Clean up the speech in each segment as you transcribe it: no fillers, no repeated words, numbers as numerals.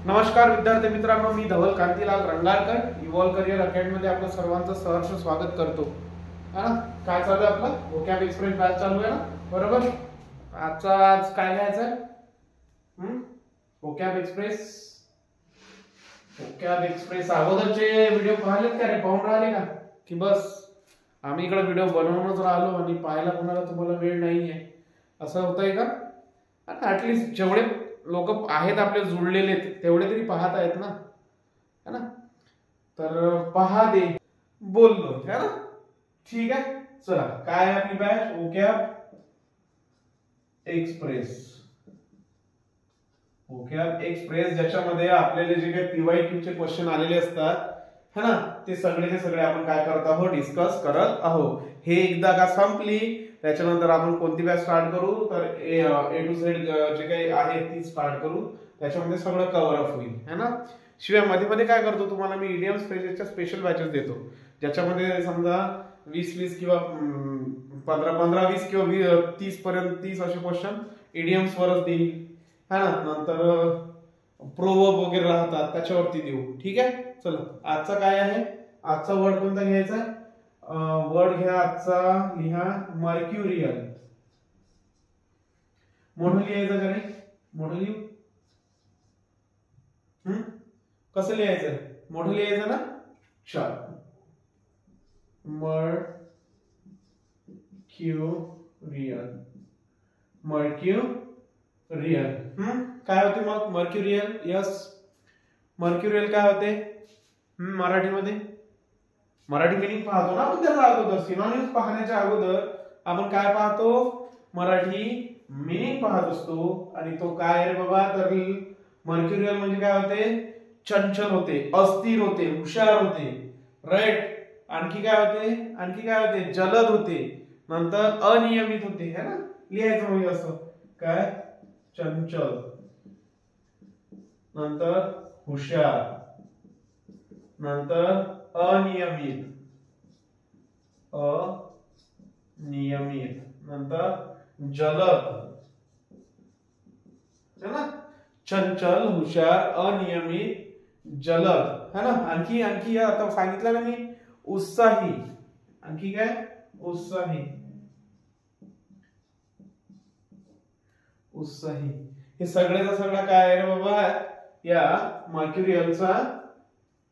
नमस्कार विद्यार्थी मित्रांनो, मी धवल कांतीलाल रंगारकर इव्हॉल्व करिअर अकॅडमीमध्ये आपलं सर्वांचं सहर्ष स्वागत करतो. है ना, काय चालू आहे आपलं व्होकॅब एक्सप्रेस बॅच चालू आहे ना, बरोबर. आज काय घ्यायचं आहे? व्होकॅब एक्सप्रेस अगोदरचे व्हिडिओ पाहिलेत का रे? पाहून राहिले का की बस आम्ही इकडे व्हिडिओ बनवूनच राहिलो आणि पाहायला कोणाला तुम्हाला वेळ नाहीये असं होतंय का? ऍटलीस्ट जेवढे लोक आहेत आपले जुळलेले तेवढे तरी पाहत आहेत ना, है ना. तर पहा दे बोललो, है ना. ठीक आहे, चला काय आहे आपली बॅच व्होकॅब एक्सप्रेस ज्याच्यामध्ये आपल्याला जे काही PYQ चे क्वेश्चन आलेले असतात, है ना, ते सगळे आपण काय करत आहोत, डिस्कस करत आहोत. हे एकदा का संपली त्याच्यानंतर आपण कोणती बॅच स्टार्ट करू, तर A to Z जे काही आहे ती स्टार्ट करू. त्याच्यामध्ये सगळं कव्हर अप होईल, है ना. शिवाय मध्ये मध्ये काय करतो, तुम्हाला मी इडियम स्पेशलच्या स्पेशल बॅचेस देतो, ज्याच्यामध्ये समजा 20 किंवा 15-20 किंवा 30 पर्यंत 30 असे क्वेश्चन इडियम्स वरच देईल, है ना. नंतर प्रोवर्ब वगैरे राहतात त्याच्यावरती देऊ. ठीक आहे, चला आजचा काय आहे, आजचा वर्ड कोणता घ्यायचा आहे? वर्ड घ्या आजचा, लिहा मर्क्युरियल. मोठं लिहायचं का रे? मोठं लिहू. कसं लिहायचं? मोठं लिहायचं ना. चल, मर्क्युरियल. काय होते मग मर्क्युरियल? यस, मर्क्युरियल काय होते मराठीमध्ये? मराठी मिनिंग पाहतो ना आपण त्याचा अगोदर, सिनोनिम्स पाहण्याच्या अगोदर आपण काय पाहतो? मराठी मिनिंग पाहत असतो. आणि तो काय रे बाबा? तर मर्क्युरियल म्हणजे काय होते? चंचल होते, अस्थिर होते, हुशार होते, राईट. आणखी काय होते? जलद होते, नंतर अनियमित होते, है ना. लिहायचं म्हणजे असं काय? चंचल, नंतर हुशार, नंतर अनियमित, नंतर जलद, है ना. चंचल, हुशार, अनियमित, जलद, है ना. आणखी आता सांगितलं ना मी, उत्साही. आणखी काय? उत्साही. हे सगळ्याचा सगळा काय आहे रे बाबा? या मर्क्युरियलचा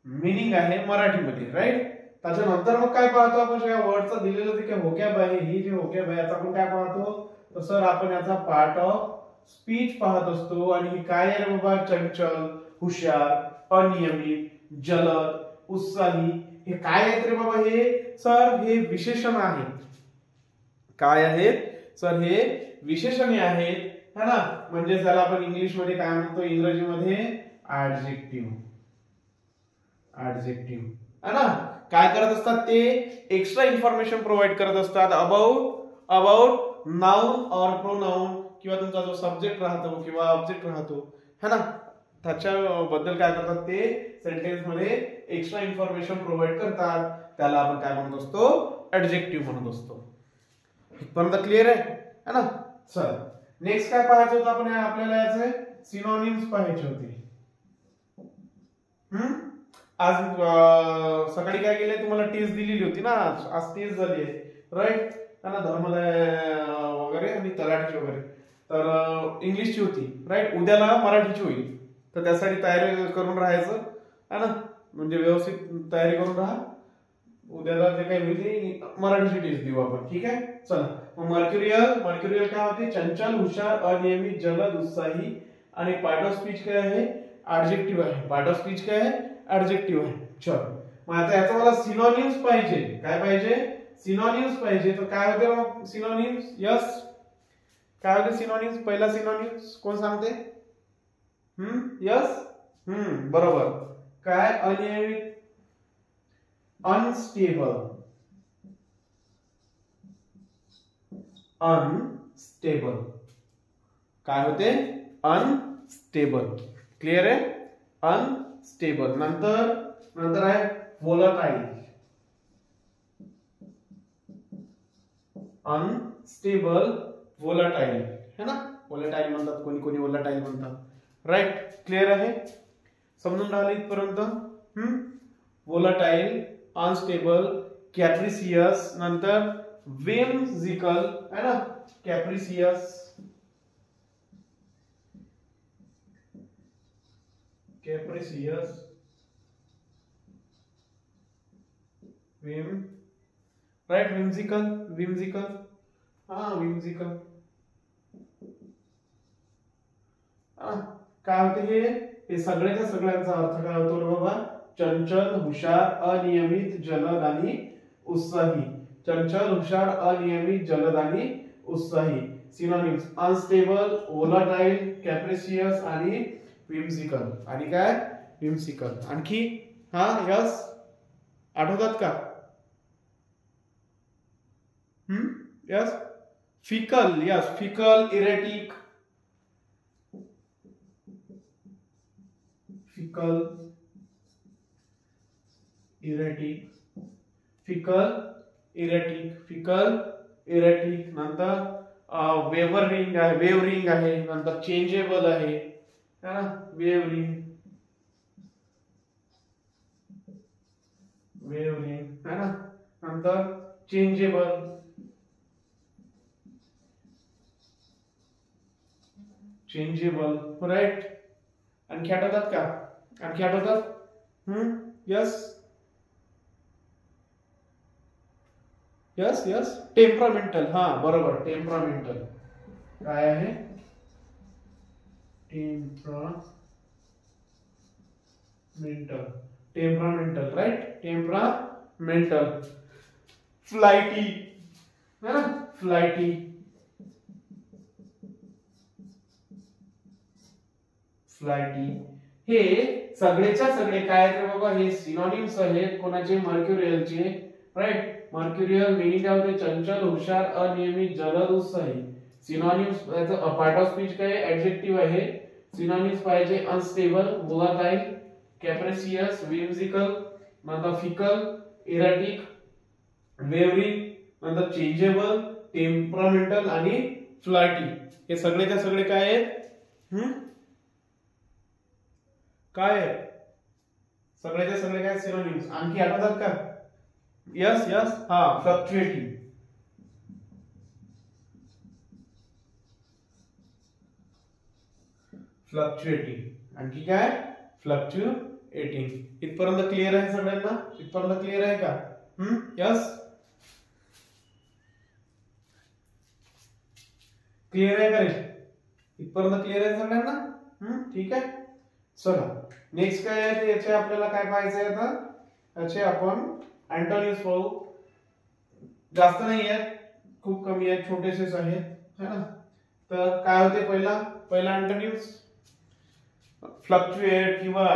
मीनिंग आहे मराठीमध्ये, राईट. त्याच्यानंतर मग काय पाहतो आपण? या वर्डचं दिलेलं जे काही व्होकॅब आहे, ही जे व्होकॅब आहे याचा आपण काय पाहतो? तर सर आपण याचा पार्ट ऑफ स्पीच पाहत असतो. आणि हे काय आहे रे बाबा? चंचल, हुशार, अनियमित, जलद, उत्साही. हे काय आहेत रे बाबा? हे सर हे विशेषण आहेत. काय आहेत सर? हे विशेषणे आहेत, है ना. म्हणजे ज्याला आपण इंग्लिश मध्ये काय म्हणतो, इंग्रजीमध्ये ऍडजेक्टिव्ह, है ना. काय करत असतात? ते एक्स्ट्रा इन्फॉर्मेशन प्रोव्हाइड करत असतात अबाउट नाउन और प्रोनाउन, किंवा तुमचा जो सब्जेक्ट राहतो किंवा ऑब्जेक्ट राहतो, है ना, त्याच्याबद्दल काय करतात? ते सेंटेन्स मध्ये एक्स्ट्रा इन्फॉर्मेशन प्रोव्हाइड करतात. त्याला आपण काय म्हणत असतो? ऍडजेक्टिव्ह म्हणत असतो. इथपर्यंत क्लिअर आहे, है ना. चल नेक्स्ट काय पाहायचं होतं आपण? आपल्याला याचे सिनोनिम्स पाहायचे होते. आज सकाळी काय केलंय, तुम्हाला टेस्ट दिलेली होती ना, आज टेस्ट झाली आहे, राईट. ना धर्मदाय वगैरे आणि तलाठीची वगैरे, तर इंग्लिशची होती, राईट. उद्याला मराठीची होईल, तर त्यासाठी तयारी करून राहायचं, है ना. म्हणजे व्यवस्थित तयारी करून राहा. उद्याला जे काही होईल मराठीची टेस्ट देऊ आपण, ठीक आहे. चला मर्क्युरियल काय होते? चंचल, हुशार, अनियमित, जलद, उत्साही. आणि पार्ट ऑफ स्पीच काय आहे? ऍडजेक्टिव्ह आहे. पार्ट ऑफ स्पीच काय आहे? ऍडजेक्टिव्ह आहे. चल मग आता याचा मला सिनोनिम्स पाहिजे. काय पाहिजे? सिनोनिम्स पाहिजे. तर काय होते मग सिनोनिम्स? यस, काय होते सिनोनिम्स? पहिला सिनोनिम्स कोण सांगते? यस, बरोबर. काय? अनियमित, अनस्टेबल, काय होते? अनस्टेबल. क्लिअर आहे? अनस्टेबल. नंतर आहे व्होलाटाईल. अनस्टेबल, व्होलाटाईल, है ना. व्होलाटाईल म्हणतात, कोणी कोणी व्होलाटाईल म्हणतात, राईट. क्लिअर आहे? समजून राहिले इथपर्यंत? व्होलाटाईल, अनस्टेबल, कॅप्रिसियस, नंतर whimsical है ना, कैप्रिसियस, कैप्रिसियस, राइट, whimsical, whimsical, हाँ whimsical, काय होते हे सगळ्याच्या सगळ्यांचा अर्थ काय होतो रे बाबा? चंचल, हुशार, अनियमित, जलद आणि उत्साही. चंचल, हुशार, अनियमित, जलद आणि उत्साही. सिनोनिम्स अनस्टेबल, व्होलाटाईल, कॅप्रिसियस आणि whimsical. आणि काय whimsical. आणखी हा यस आठवतात का? Yes fickle, yes fickle, erratic, fickle, erratic, fickle, erratic, fickle, erratic, नंतर वेवरिंग आहे, वेवरिंग आहे, नंतर चेंजेबल आहे है ना, वेवरिंग, वेवरिंग है ना, नंतर चेंजेबल, चेंजेबल, राइट. आणखी आठवतात का? आणखी आठवतात? यस यस यस टेम्परामेंटल, हा बरोबर, टेम्परामेंटल काय आहे? Temperamental, temperamental, right, temperamental. Flighty है ना, फ्लाइटी, फ्लाइटी. हे सगळेच्या सगळे काय आहेत बाबा? हे सिनोनिम्स आहेत कोणाचे? मर्क्युरियलचे, राइट. मर्क्युरियल मीनिंग काय होते? चंचल, हुशार, अनियमित, जलद, उत्साही. सिनोनिम्स पार्ट ऑफ स्पीच काय? ऍडजेक्टिव्ह आहे. सिनोनिम्स पाहिजे अनस्टेबल, व्होलाटाईल, कॅप्रिसियस, whimsical, नंतर फिकल, इरेटिक, वेवरिंग, नंतर चेंजेबल, टेम्परामेंटल आणि फ्लाइटी. हे सगळेच्या सगळे काय आहेत? काय आहे? सगळेच्या सगळे काय सिनोनिम्स? आणखी आठवतात का? यस यस हा फ्लक्च्युएटिंग, फ्लक्च्युएटिंग. आणखी काय? फ्लक्च्युएटिंग. इथपर्यंत क्लिअर आहे सगळ्यांना? इथपर्यंत क्लिअर आहे का? यस क्लिअर आहे का रे? इथपर्यंत क्लिअर आहे सगळ्यांना? ठीक आहे. चला नेक्स्ट काय आहे? याचे आपल्याला काय पाहायचंय आता? याचे आपण अँटोनिम्स पाहू. जास्त नाही आहेत, खूप कमी आहेत, छोटेसेच आहेत है ना. तर काय होते? पहिला अँटोनिम्स फ्लक्च्युएट किंवा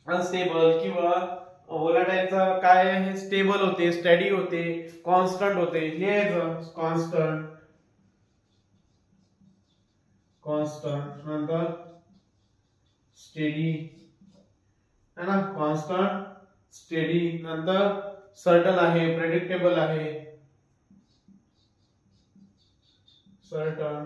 अनस्टेबल किंवा व्होलाटाईलचा काय आहे? स्टेबल होते, स्टडी होते, कॉन्स्टंट होते. लिहायचं कॉन्स्टंट, कॉन्स्टंट, नंतर स्टेडी है ना, कॉन्स्टंट, स्टेडी, नंतर सर्टन आहे, प्रेडिक्टेबल आहे, सर्टन,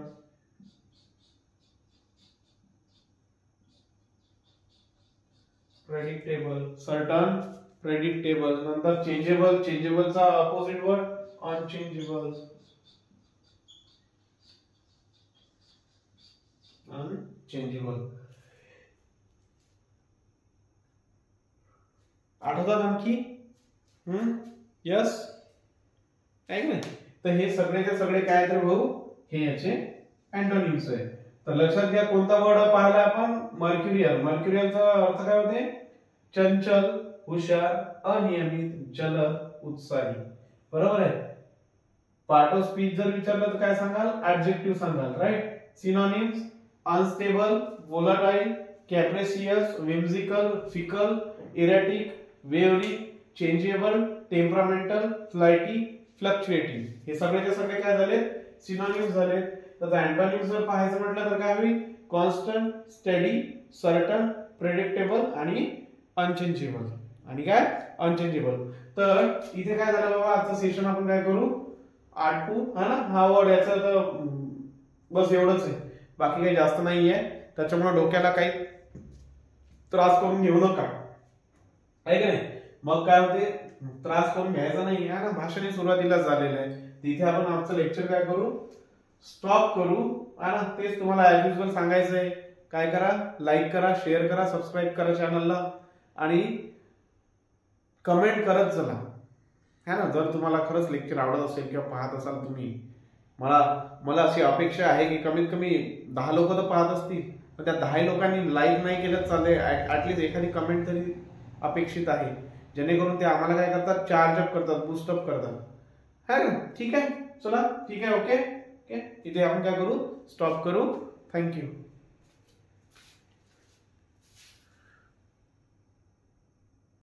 प्रेडिक्टेबल, सर्टन, प्रेडिक्टेबल, नंतर चेंजेबल, चेंजेबलचा अपोजिट वर्ड अनचेंजेबल, अनचेंजेबल. आठवतात आणखी? यस काय नाही. तर हे सगळेचे सगळे काय तर भाऊ हे याचे अँटोनिम्स आहे. तर लक्षात घ्या कोणता वर्ड पाहिला आपण? मर्क्युरियल. मर्क्युरियलचा अर्थ काय होते? चंचल, हुशार, अनियमित, जलद, उत्साही. बरोबर आहे. पार्ट ऑफ स्पीच जर विचारलं तर काय सांगाल? ऍडजेक्टिव्ह सांगाल, right. Synonyms unstable, volatile, capricious, whimsical, fickle, erratic, wavering, changeable, temperamental, flighty, fluctuating. हे सगळेचे सगळे काय झाले? सिनोनिम्स झाले. तर अँटोनिम्स जर पाहायचं म्हटलं तर काय होईल? कॉन्स्टंट, स्टडी, सर्टन, प्रेडिक्टेबल आणि अनचेंजेबल. आणि काय? अनचेंजेबल. तर इथे काय झालं बाबा? आजचं सेशन आपण काय करू? आठवू हा ना, हा वर्ड याचा तर बस एवढंच आहे, बाकी काही जास्त नाहीये. त्याच्यामुळे डोक्याला काही त्रास करून घेऊ नका, आहे का नाही. मग काय होते, त्रास करून घ्यायचा नाही आहे ना. भाषण सुरुवातीला झालेलं आहे, तिथे आपण आमचं लेक्चर काय करू, स्टॉप करू, आहे ना. तेच तुम्हाला ऍज युजल सांगायचं आहे. काय करा, लाईक करा, शेअर करा, सबस्क्राईब करा चॅनलला आणि कमेंट करत चला, है ना. जर तुम्हाला खरंच लेक्चर आवडत असेल किंवा पाहत असाल तुम्ही, मला अशी अपेक्षा आहे की कमीत कमी 10 लोक तर पाहत असतील, पण त्या 10 लोकांनी लाईक नाही केलं चालले, ऍटलीस्ट एखादी कमेंट तरी अपेक्षित आहे, जेणेकरून ते आम्हाला काय करतात, चार्ज अप करतात, बूस्टअप करतात, है ना. ठीक आहे, चला ठीक आहे, ओके ओके. इथे आपण काय करू, स्टॉप करू. थँक्यू.